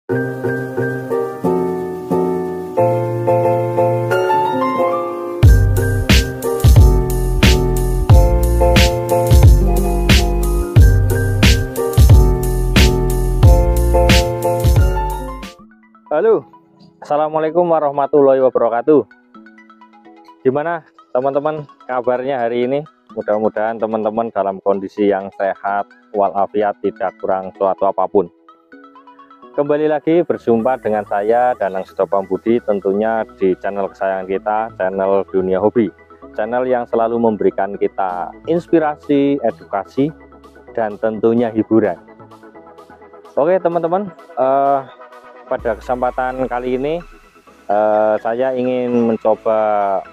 Halo, assalamualaikum warahmatullahi wabarakatuh. Gimana teman-teman kabarnya hari ini? Mudah-mudahan teman-teman dalam kondisi yang sehat walafiat, tidak kurang suatu apapun. Kembali lagi berjumpa dengan saya Danang Setopan Budi, tentunya di channel kesayangan kita, channel Dunia Hobi, channel yang selalu memberikan kita inspirasi, edukasi, dan tentunya hiburan. Oke teman-teman, pada kesempatan kali ini saya ingin mencoba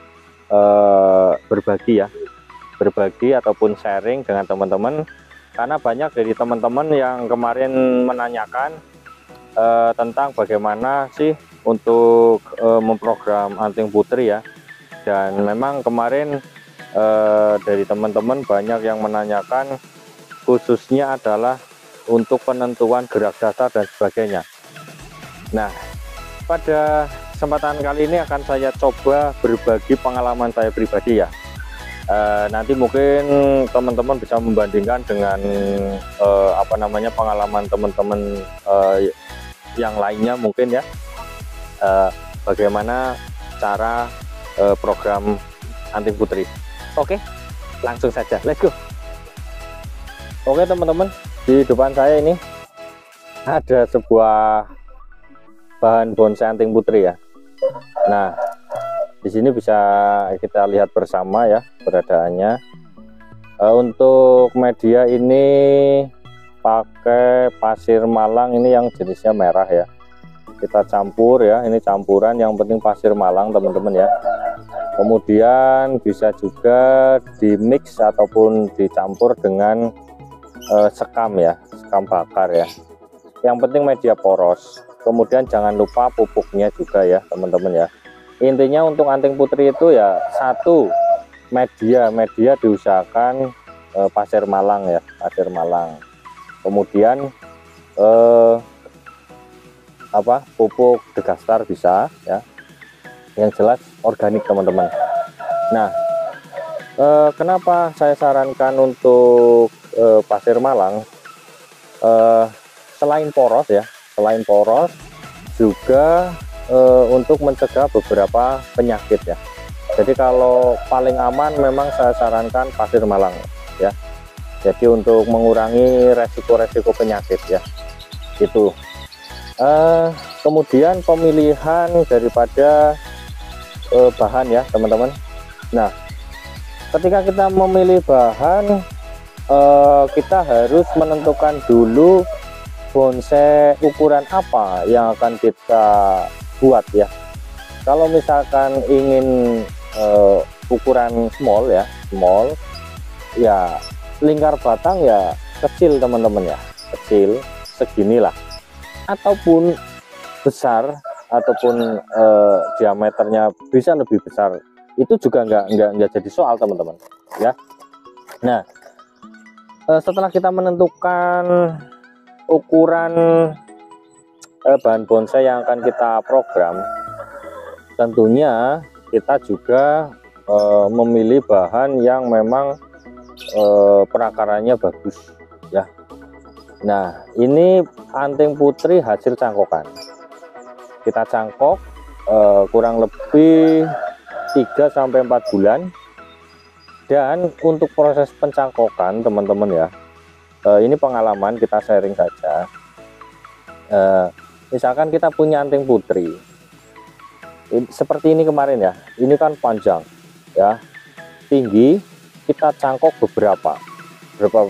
berbagi ataupun sharing dengan teman-teman, karena banyak dari teman-teman yang kemarin menanyakan tentang bagaimana sih untuk memprogram anting putri ya. Dan memang kemarin dari teman-teman banyak yang menanyakan khususnya adalah untuk penentuan gerak dasar dan sebagainya. Nah, pada kesempatan kali ini akan saya coba berbagi pengalaman saya pribadi ya. Nanti mungkin teman-teman bisa membandingkan dengan pengalaman teman-teman yang lainnya mungkin ya. Bagaimana cara program anting putri. Oke, langsung saja, let's go. Oke teman-teman, di depan saya ini ada sebuah bahan bonsai anting putri ya. Nah, di sini bisa kita lihat bersama ya peradaannya. Untuk media ini pakai pasir malang, ini yang jenisnya merah ya. Kita campur ya, ini campuran, yang penting pasir malang teman-teman ya. Kemudian bisa juga di mix ataupun dicampur dengan sekam ya, sekam bakar ya. Yang penting media poros. Kemudian jangan lupa pupuknya juga ya teman-teman ya. Intinya untuk anting putri itu ya satu, media diusahakan pasir malang ya, pasir malang. Kemudian pupuk degastar bisa ya, yang jelas organik teman-teman. Nah, kenapa saya sarankan untuk pasir malang? Selain poros ya, selain poros juga untuk mencegah beberapa penyakit ya. Jadi kalau paling aman memang saya sarankan pasir malang ya. Jadi untuk mengurangi resiko-resiko penyakit ya itu. Kemudian pemilihan daripada bahan ya teman-teman. Nah, ketika kita memilih bahan, kita harus menentukan dulu bonsai ukuran apa yang akan kita buat ya. Kalau misalkan ingin ukuran small ya, small ya, lingkar batang ya kecil teman-teman ya, kecil seginilah, ataupun besar, ataupun diameternya bisa lebih besar, itu juga nggak jadi soal teman-teman ya. Nah, setelah kita menentukan ukuran bahan bonsai yang akan kita program, tentunya kita juga memilih bahan yang memang perakarannya bagus ya. Nah, ini anting putri hasil cangkokan. Kita cangkok kurang lebih 3-4 bulan. Dan untuk proses pencangkokan teman-teman ya, ini pengalaman kita sharing saja. Misalkan kita punya anting putri seperti ini kemarin ya, ini kan panjang ya, tinggi, kita cangkok beberapa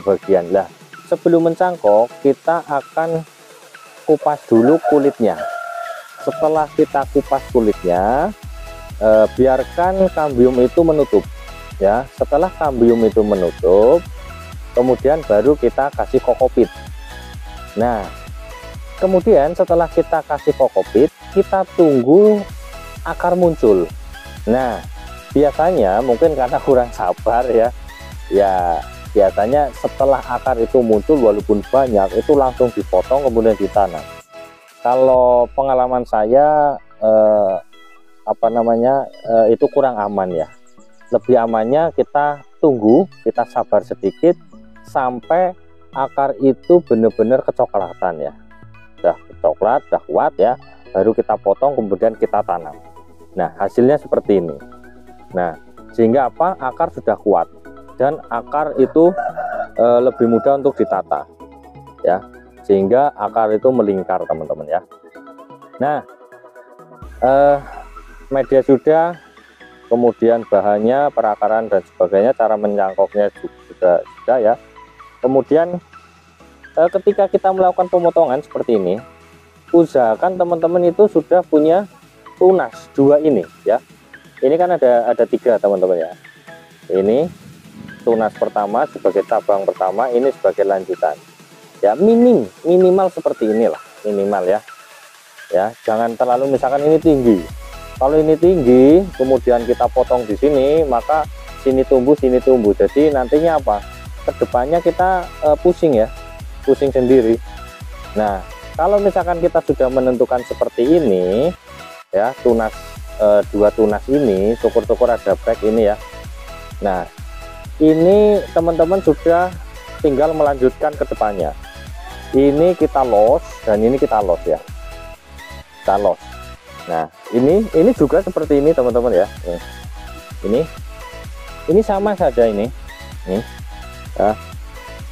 bagian lah. Sebelum mencangkok kita akan kupas dulu kulitnya. Setelah kita kupas kulitnya, biarkan kambium itu menutup ya. Setelah kambium itu menutup, kemudian baru kita kasih kokopit. Nah, kemudian setelah kita kasih kokopit, kita tunggu akar muncul. Nah, biasanya mungkin karena kurang sabar ya, biasanya setelah akar itu muncul walaupun banyak, itu langsung dipotong kemudian ditanam. kalau pengalaman saya itu kurang aman ya. Lebih amannya kita tunggu, kita sabar sedikit sampai akar itu benar-benar kecoklatan ya. Udah coklat, udah kuat ya, baru kita potong kemudian kita tanam. Nah, hasilnya seperti ini. Nah, sehingga apa? Akar sudah kuat dan akar itu lebih mudah untuk ditata ya, sehingga akar itu melingkar teman-teman ya. Nah, media sudah, kemudian bahannya, perakaran dan sebagainya, cara mencangkoknya juga sudah ya. Kemudian ketika kita melakukan pemotongan seperti ini, usahakan teman-teman itu sudah punya tunas dua ini ya. Ini kan ada tiga teman-teman ya. Ini tunas pertama sebagai cabang pertama, ini sebagai lanjutan ya. Minimal seperti inilah, minimal ya. Ya, jangan terlalu, misalkan ini tinggi. Kalau ini tinggi, kemudian kita potong di sini, maka sini tumbuh, sini tumbuh. Jadi nantinya apa? Kedepannya kita pusing ya, pusing sendiri. Nah, kalau misalkan kita sudah menentukan seperti ini, ya tunas dua tunas ini, syukur-syukur ada back ini ya. Nah, ini teman-teman sudah tinggal melanjutkan ke depannya. Ini kita los dan ini kita los ya. Kita los. Nah, ini juga seperti ini teman-teman ya. Ini sama saja ini. Nih. Ya.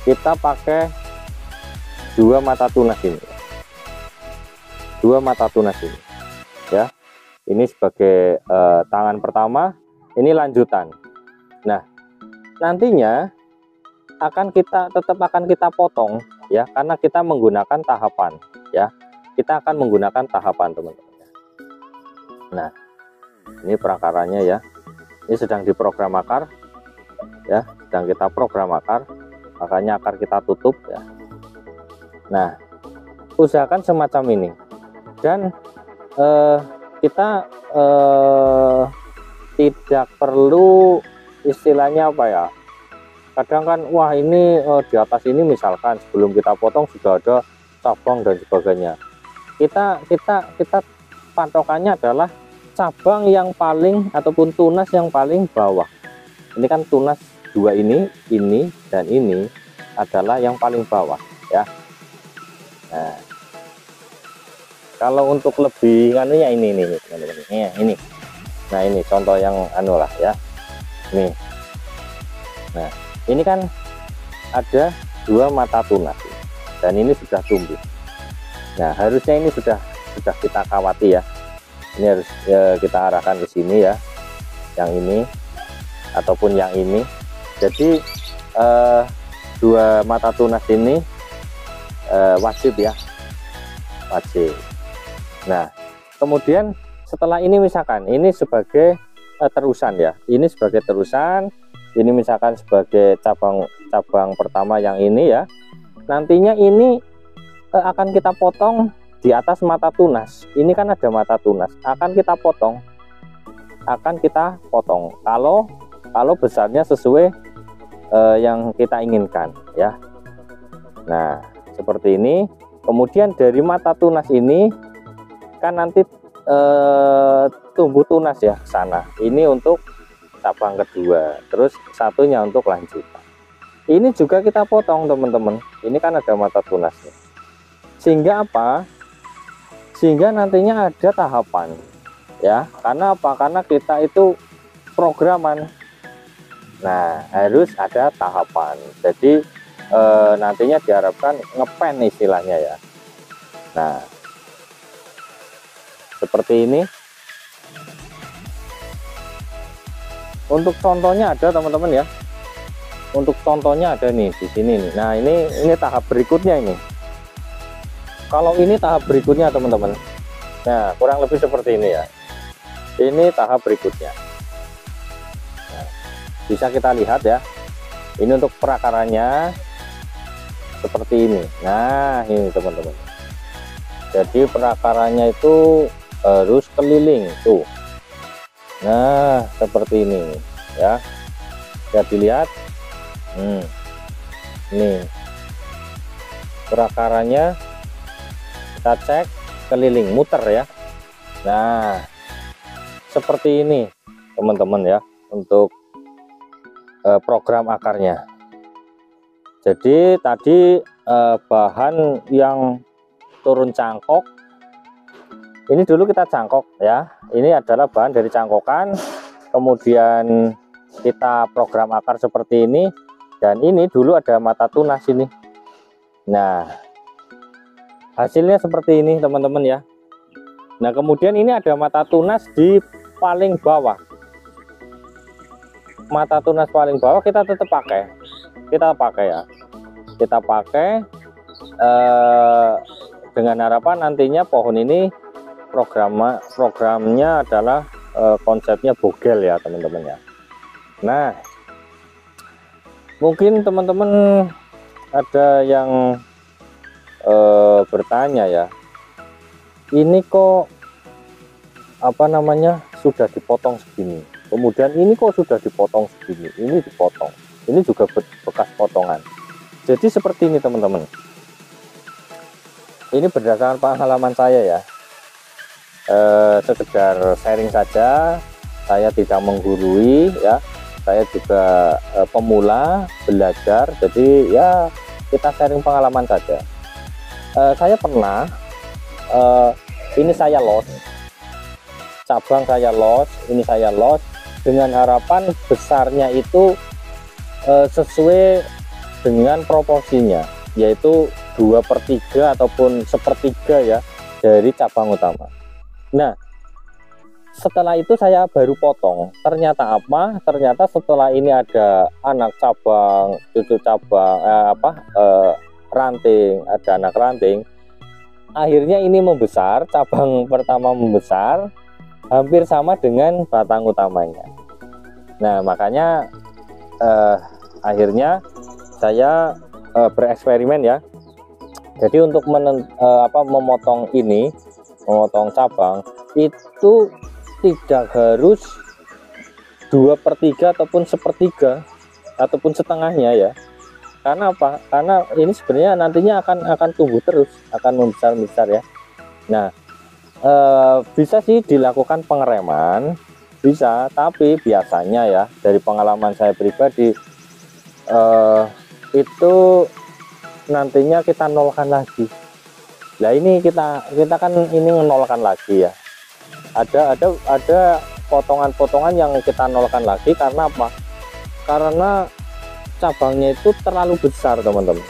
Kita pakai dua mata tunas ini. Dua mata tunas ini. Ya. Ini sebagai tangan pertama, ini lanjutan. Nah, nantinya tetap akan kita potong ya, karena kita menggunakan tahapan ya. Kita akan menggunakan tahapan teman-teman. Nah, ini perakarannya ya. Ini sedang diprogram akar ya, sedang kita program akar, makanya akar kita tutup ya. Nah, usahakan semacam ini. Dan kita tidak perlu istilahnya apa ya, kadang kan wah ini di atas ini misalkan sebelum kita potong sudah ada cabang dan sebagainya. Kita patokannya adalah cabang yang paling ataupun tunas yang paling bawah. Ini kan tunas dua ini dan ini adalah yang paling bawah ya. Nah, kalau untuk lebih anunya ini teman-teman ini. Nah, ini contoh yang anu lah ya. Nih. Nah, ini kan ada dua mata tunas dan ini sudah tumbuh. Nah, harusnya ini sudah kita kawati ya. Ini harus kita arahkan ke sini ya, yang ini ataupun yang ini. Jadi dua mata tunas ini wajib ya, wajib. Nah, kemudian setelah ini misalkan ini sebagai terusan ya, ini sebagai terusan, ini misalkan sebagai cabang pertama yang ini ya. Nantinya ini akan kita potong di atas mata tunas. Ini kan ada mata tunas, akan kita potong kalau besarnya sesuai yang kita inginkan ya. Nah, seperti ini. Kemudian dari mata tunas ini kan nanti tumbuh tunas ya ke sana. Ini untuk cabang kedua, terus satunya untuk lanjutan. Ini juga kita potong teman-teman. Ini kan ada mata tunasnya. Sehingga apa? Sehingga nantinya ada tahapan ya. Karena apa? Karena kita itu programan. Nah, harus ada tahapan. Jadi nantinya diharapkan ngepen istilahnya ya. Nah, seperti ini. Untuk contohnya ada teman-teman ya. Untuk contohnya ada nih di sini nih. Nah, ini tahap berikutnya ini. Kalau ini tahap berikutnya teman-teman. Nah, kurang lebih seperti ini ya. Ini tahap berikutnya. Nah, bisa kita lihat ya. Ini untuk perakarannya seperti ini. Nah, ini teman-teman. Jadi perakarannya itu harus keliling tuh. Nah, seperti ini ya. Bisa dilihat. Ini perakarannya kita cek keliling muter ya. Nah seperti ini teman-teman ya untuk program akarnya. Jadi tadi bahan yang turun cangkok ini dulu kita cangkok ya, ini adalah bahan dari cangkokan, kemudian kita program akar seperti ini, dan ini dulu ada mata tunas ini. Nah hasilnya seperti ini teman-teman ya. Nah kemudian ini ada mata tunas di paling bawah. Mata tunas paling bawah kita tetap pakai, kita pakai dengan harapan nantinya pohon ini programnya adalah konsepnya bogel ya teman-teman ya. Nah mungkin teman-teman ada yang bertanya ya, ini kok apa namanya sudah dipotong segini, kemudian ini kok sudah dipotong segini, ini dipotong, ini juga bekas potongan. Jadi seperti ini teman-teman, ini berdasarkan pengalaman saya ya, sekedar sharing saja, saya tidak menggurui ya, saya juga pemula belajar, jadi ya kita sharing pengalaman saja. Saya pernah ini saya loss cabang, saya loss, ini saya loss dengan harapan besarnya itu sesuai dengan proporsinya, yaitu 2/3 ataupun 1/3 ya dari cabang utama. Nah setelah itu saya baru potong, ternyata apa, ternyata setelah ini ada anak cabang, cucu cabang, ranting, ada anak ranting, akhirnya ini membesar, cabang pertama membesar hampir sama dengan batang utamanya. Nah makanya akhirnya saya bereksperimen ya. Jadi untuk memotong ini, memotong cabang itu tidak harus 2/3 ataupun 1/3 ataupun setengahnya ya. Karena apa? Karena ini sebenarnya nantinya akan tumbuh terus, akan membesar ya. Nah bisa sih dilakukan pengereman, bisa, tapi biasanya ya dari pengalaman saya pribadi itu nantinya kita nolkan lagi. Nah ini kita kan ini menolkan lagi ya. Ada potongan-potongan yang kita nolkan lagi karena apa? Karena cabangnya itu terlalu besar teman-teman.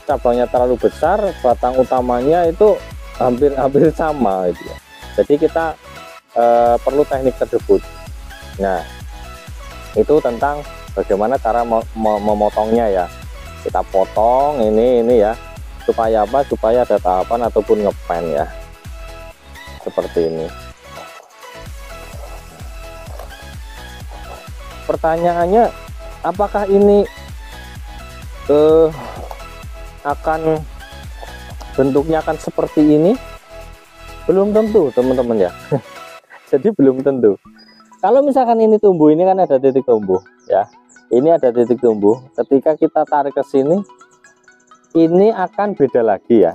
Cabangnya terlalu besar, batang utamanya itu hampir sama gitu ya. Jadi kita perlu teknik tersebut. Nah itu tentang bagaimana cara memotongnya ya. Kita potong ini ya, supaya apa, supaya ada tahapan ataupun ngepen ya, seperti ini. Pertanyaannya, apakah ini akan bentuknya akan seperti ini? Belum tentu teman-teman ya. Jadi belum tentu. Kalau misalkan ini tumbuh, ini kan ada titik tumbuh ya, ini ada titik tumbuh, ketika kita tarik ke sini ini akan beda lagi ya,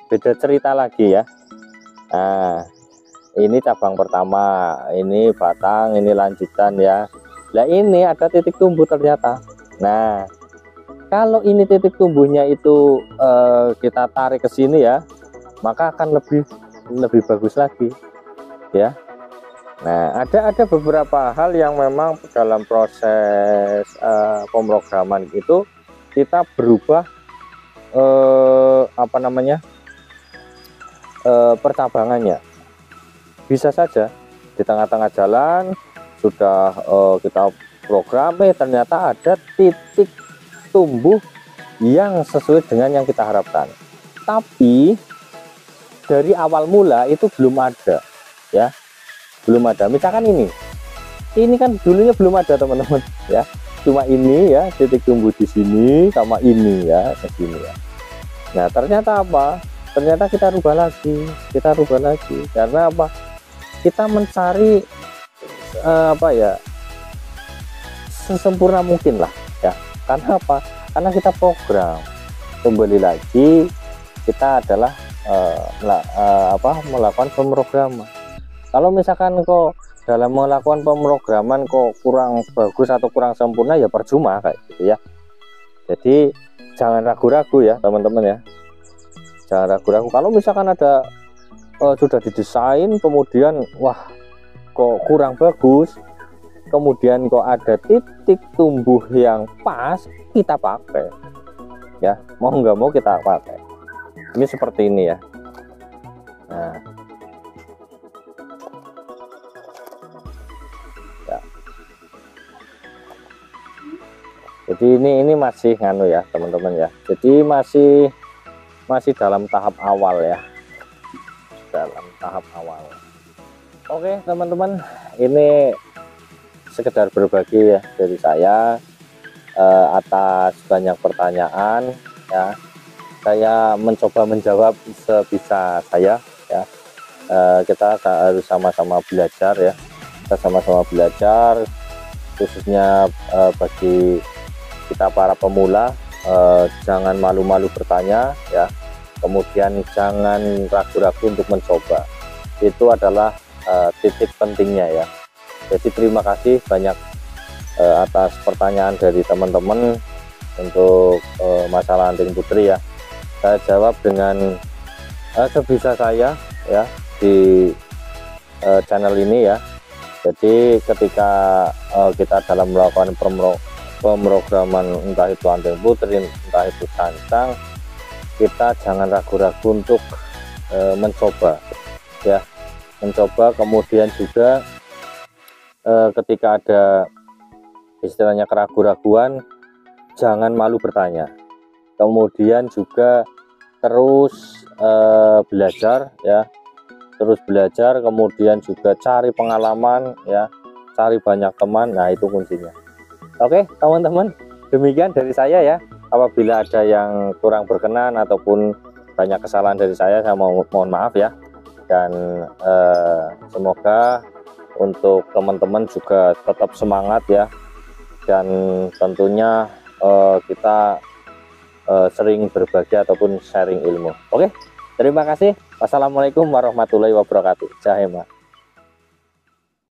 beda cerita lagi ya. Nah ini cabang pertama, ini batang, ini lanjutan ya. Nah ini ada titik tumbuh ternyata. Nah kalau ini titik tumbuhnya itu kita tarik ke sini ya, maka akan lebih bagus lagi ya. Nah ada beberapa hal yang memang dalam proses pemrograman itu kita berubah percabangannya. Bisa saja di tengah-tengah jalan sudah kita program, ternyata ada titik tumbuh yang sesuai dengan yang kita harapkan, tapi dari awal mula itu belum ada ya, belum ada. Misalkan ini kan dulunya belum ada teman-teman ya, cuma ini ya titik tumbuh di sini sama ini ya ke sini ya. Nah ternyata apa, ternyata kita rubah lagi karena apa, kita mencari sesempurna mungkin lah ya. Karena apa, karena kita program, kembali lagi kita adalah melakukan pemrograman. Kalau misalkan kok dalam melakukan pemrograman kok kurang bagus atau kurang sempurna, ya percuma kayak gitu ya. Jadi jangan ragu-ragu ya teman-teman ya, jangan ragu-ragu. Kalau misalkan ada sudah didesain kemudian wah kok kurang bagus, kemudian kok ada titik tumbuh yang pas, kita pakai ya, mau nggak mau kita pakai. Ini seperti ini ya. Nah ya. Jadi ini masih nganu ya teman-teman ya, jadi masih dalam tahap awal ya, dalam tahap awal. Oke teman-teman, ini sekedar berbagi ya dari saya atas banyak pertanyaan ya. Saya mencoba menjawab sebisa saya ya. Kita harus sama-sama belajar ya, kita sama-sama belajar, khususnya bagi kita para pemula. Jangan malu-malu bertanya ya, kemudian jangan ragu-ragu untuk mencoba, itu adalah titik pentingnya ya. Jadi terima kasih banyak atas pertanyaan dari teman-teman untuk masalah anting putri ya. Saya jawab dengan sebisa saya ya di channel ini ya. Jadi ketika kita dalam melakukan pemrograman, entah itu anting putri, entah itu sancang, kita jangan ragu-ragu untuk mencoba ya, mencoba. Kemudian juga ketika ada istilahnya keraguan-raguan, jangan malu bertanya. Kemudian juga terus belajar ya, terus belajar, kemudian juga cari pengalaman ya, cari banyak teman. Nah itu kuncinya. Oke teman-teman, demikian dari saya ya. Apabila ada yang kurang berkenan ataupun banyak kesalahan dari saya mohon maaf ya. Dan semoga untuk teman-teman juga tetap semangat ya, dan tentunya kita sering berbagi ataupun sharing ilmu. Oke, terima kasih. Wassalamualaikum warahmatullahi wabarakatuh. Jahema.